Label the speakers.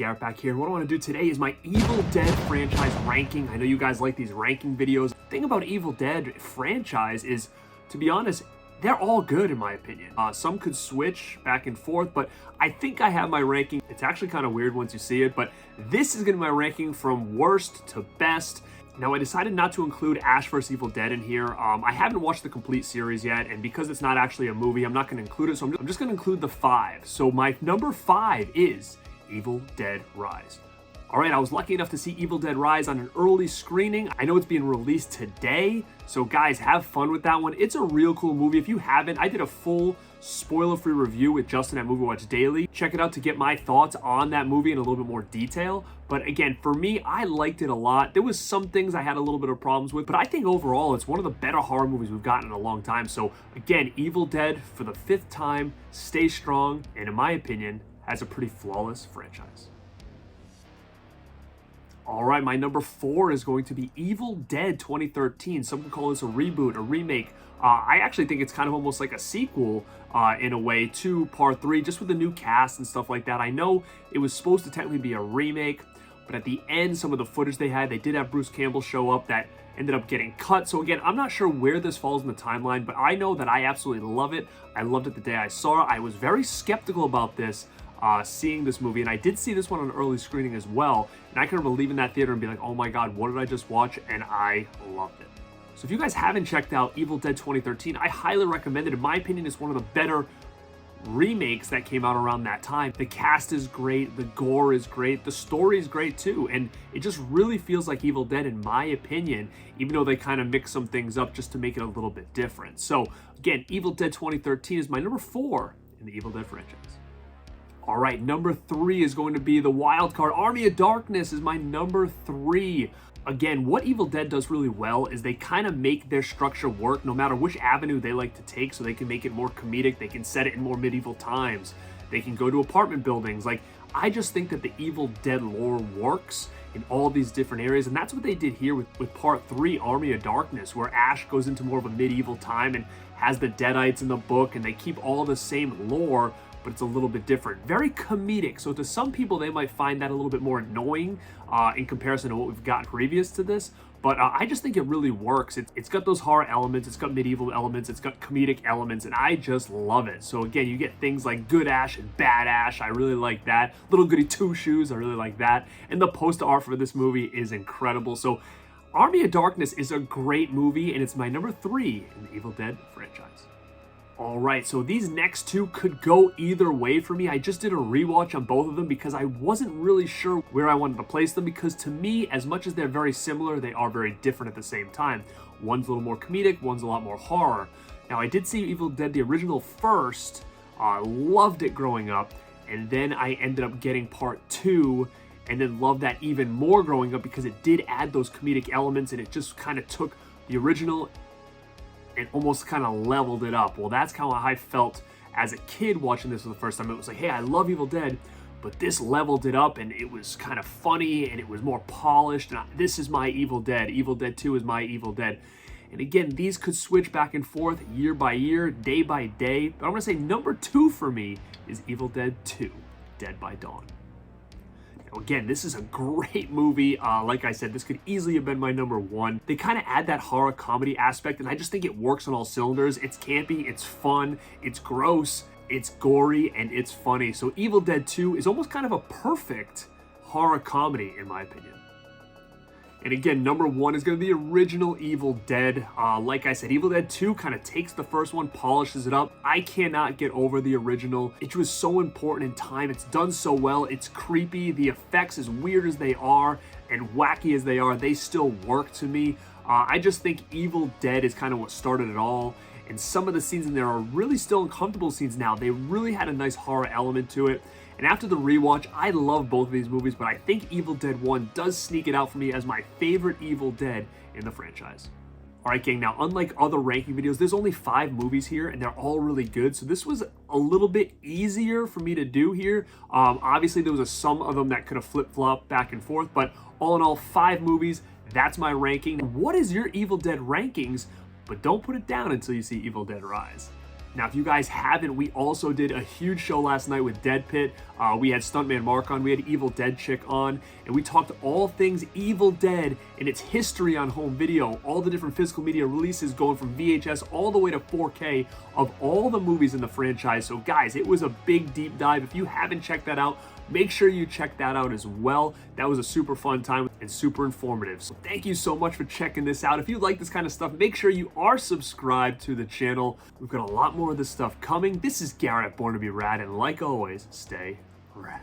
Speaker 1: Garrett back here. What I want to do today is my Evil Dead franchise ranking. I know you guys like these ranking videos. The thing about Evil Dead franchise is, to be honest, they're all good in my opinion. Some could switch back and forth, but I think I have my ranking. It's actually kind of weird once you see it, but this is going to be my ranking from worst to best. Now, I decided not to include Ash vs. Evil Dead in here. I haven't watched the complete series yet, and because it's not actually a movie, I'm not going to include it, so I'm just going to include the 5. So my number 5 is Evil Dead Rise. All right, I was lucky enough to see Evil Dead Rise on an early screening. I know it's being released today, so guys, have fun with that one. It's a real cool movie. If you haven't, I did a full spoiler-free review with Justin at Movie Watch Daily. Check it out to get my thoughts on that movie in a little bit more detail. But again, for me, I liked it a lot. There was some things I had a little bit of problems with, but I think overall, it's one of the better horror movies we've gotten in a long time. So again, Evil Dead, for the 5th time, stays strong, and in my opinion, has a pretty flawless franchise. All right, my number 4 is going to be Evil Dead 2013. Some would call this a reboot, a remake. I actually think it's kind of almost like a sequel in a way to Part 3, just with the new cast and stuff like that. I know it was supposed to technically be a remake, but at the end, some of the footage they did have Bruce Campbell show up that ended up getting cut. So again, I'm not sure where this falls in the timeline, but I know that I absolutely love it. I loved it the day I saw it. I was very skeptical about this. Seeing this movie, and I did see this one on an early screening as well, and I can remember leaving that theater and be like, oh my god, what did I just watch? And I loved it. So if you guys haven't checked out Evil Dead 2013, I highly recommend it. In my opinion, it's one of the better remakes that came out around that time. The cast is great, the gore is great, the story is great too, and it just really feels like Evil Dead in my opinion, even though they kind of mix some things up just to make it a little bit different. So again, Evil Dead 2013 is my number 4 in the Evil Dead franchise. All right, number 3 is going to be the wild card. Army of Darkness is my number 3. Again, what Evil Dead does really well is they kind of make their structure work no matter which avenue they like to take, so they can make it more comedic. They can set it in more medieval times. They can go to apartment buildings. Like, I just think that the Evil Dead lore works in all these different areas, and that's what they did here with Part 3, Army of Darkness, where Ash goes into more of a medieval time and has the Deadites in the book, and they keep all the same lore, but it's a little bit different. Very comedic. So to some people, they might find that a little bit more annoying in comparison to what we've gotten previous to this. But I just think it really works. It's got those horror elements, it's got medieval elements, it's got comedic elements, and I just love it. So again, you get things like Good Ash and Bad Ash. I really like that. Little Goody Two Shoes, I really like that. And the poster art for this movie is incredible. So Army of Darkness is a great movie, and it's my number 3 in the Evil Dead franchise. All right, so these next 2 could go either way for me. I just did a rewatch on both of them because I wasn't really sure where I wanted to place them, because to me, as much as they're very similar, they are very different at the same time. One's a little more comedic, one's a lot more horror. Now, I did see Evil Dead, the original first, loved it growing up, and then I ended up getting Part 2, and then loved that even more growing up because it did add those comedic elements, and it just kind of took the original and almost kind of leveled it up. Well, that's kind of how I felt as a kid watching this for the first time. It was like, hey, I love Evil Dead, but this leveled it up, and it was kind of funny, and it was more polished, and this is my Evil Dead. Evil Dead 2 is my Evil Dead. And again, these could switch back and forth year by year, day by day, but I'm going to say number 2 for me is Evil Dead 2, Dead by Dawn. Again, this is a great movie. Like I said, this could easily have been my number 1. They kind of add that horror comedy aspect, and I just think it works on all cylinders. It's campy, it's fun, it's gross, it's gory, and it's funny. So Evil Dead 2 is almost kind of a perfect horror comedy, in my opinion. And again, number 1 is going to be the original Evil Dead. Like I said, Evil Dead 2 kind of takes the first one, polishes it up. I cannot get over the original. It was so important in time. It's done so well. It's creepy. The effects, as weird as they are and wacky as they are, they still work to me. I just think Evil Dead is kind of what started it all. And some of the scenes in there are really still uncomfortable scenes now. They really had a nice horror element to it. And after the rewatch, I love both of these movies, but I think Evil Dead 1 does sneak it out for me as my favorite Evil Dead in the franchise. All right, gang, now unlike other ranking videos, there's only 5 movies here, and they're all really good. So this was a little bit easier for me to do here. Obviously, there was some of them that could have flip-flopped back and forth, but all in all, 5 movies, that's my ranking. What is your Evil Dead rankings? But don't put it down until you see Evil Dead Rise. Now, if you guys haven't, we also did a huge show last night with Dead Pit. We had Stuntman Mark on, we had Evil Dead Chick on, and we talked all things Evil Dead and its history on home video, all the different physical media releases going from VHS all the way to 4K of all the movies in the franchise. So guys, it was a big deep dive. If you haven't checked that out, make sure you check that out as well. That was a super fun time and super informative. So thank you so much for checking this out. If you like this kind of stuff, make sure you are subscribed to the channel. We've got a lot more of this stuff coming. This is Garrett, Born to be Rad, and like always, stay rad.